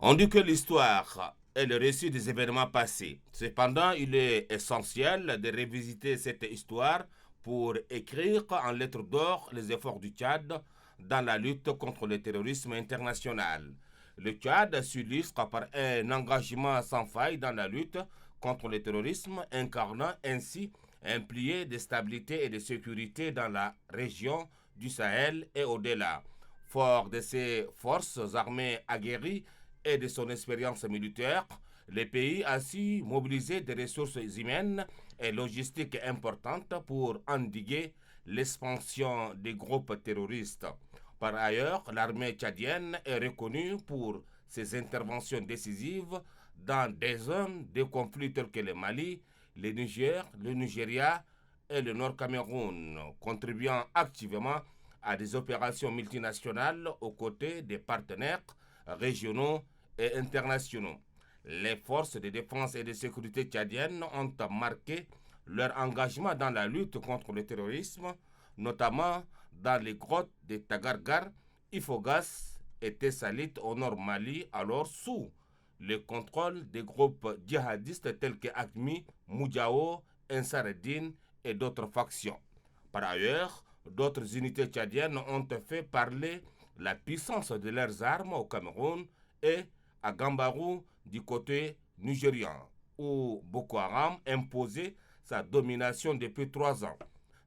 On dit que l'histoire est le récit des événements passés. Cependant, il est essentiel de revisiter cette histoire pour écrire en lettres d'or les efforts du Tchad dans la lutte contre le terrorisme international. Le Tchad s'illustre par un engagement sans faille dans la lutte contre le terrorisme, incarnant ainsi un pilier de stabilité et de sécurité dans la région du Sahel et au-delà. Fort de ses forces armées aguerries et de son expérience militaire, le pays a su mobiliser des ressources humaines et logistiques importantes pour endiguer l'expansion des groupes terroristes. Par ailleurs, l'armée tchadienne est reconnue pour ses interventions décisives dans des zones de conflit telles que le Mali, le Niger, le Nigeria et le Nord Cameroun, contribuant activement à des opérations multinationales aux côtés des partenaires régionaux et internationaux. Les forces de défense et de sécurité tchadiennes ont marqué leur engagement dans la lutte contre le terrorisme, notamment dans les grottes de Tagargar, Ifogas et Tessalit au nord Mali, alors sous le contrôle des groupes djihadistes tels que Acmi, Moudjao, Ansar Eddin et d'autres factions. Par ailleurs, d'autres unités tchadiennes ont fait parler la puissance de leurs armes au Cameroun et à Gambarou du côté nigérian, où Boko Haram imposait sa domination depuis 3 ans.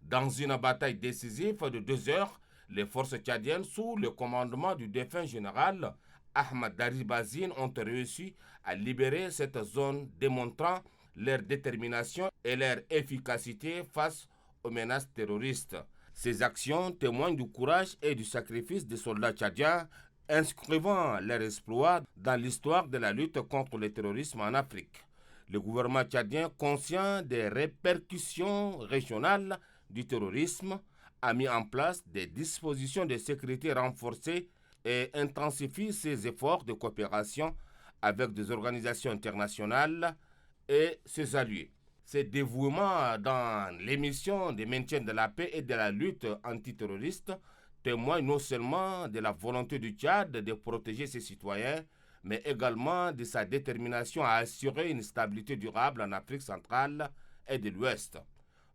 Dans une bataille décisive de 2 heures, les forces tchadiennes, sous le commandement du défunt général Ahmad Daribazine, ont réussi à libérer cette zone, démontrant leur détermination et leur efficacité face aux menaces terroristes. Ces actions témoignent du courage et du sacrifice des soldats tchadiens, inscrivant leur exploit dans l'histoire de la lutte contre le terrorisme en Afrique. Le gouvernement tchadien, conscient des répercussions régionales du terrorisme, a mis en place des dispositions de sécurité renforcées et intensifie ses efforts de coopération avec des organisations internationales et ses alliés. Ces dévouements dans les missions de maintien de la paix et de la lutte antiterroriste témoignent non seulement de la volonté du Tchad de protéger ses citoyens, mais également de sa détermination à assurer une stabilité durable en Afrique centrale et de l'Ouest.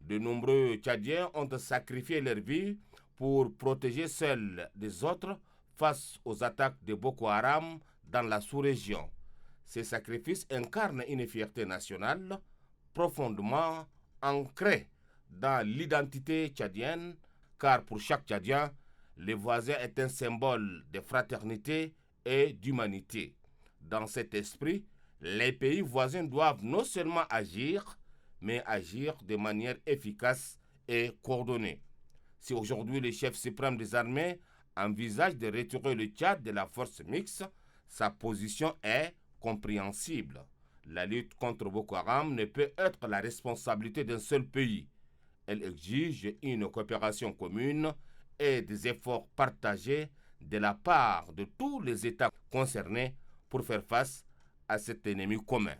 De nombreux Tchadiens ont sacrifié leur vie pour protéger celles des autres face aux attaques de Boko Haram dans la sous-région. Ces sacrifices incarnent une fierté nationale profondément ancrée dans l'identité tchadienne, car pour chaque Tchadien, le voisin est un symbole de fraternité et d'humanité. Dans cet esprit, les pays voisins doivent non seulement agir, mais agir de manière efficace et coordonnée. Si aujourd'hui le chef suprême des armées envisage de retirer le Tchad de la force mixte, sa position est compréhensible. La lutte contre Boko Haram ne peut être la responsabilité d'un seul pays. Elle exige une coopération commune et des efforts partagés de la part de tous les États concernés pour faire face à cet ennemi commun.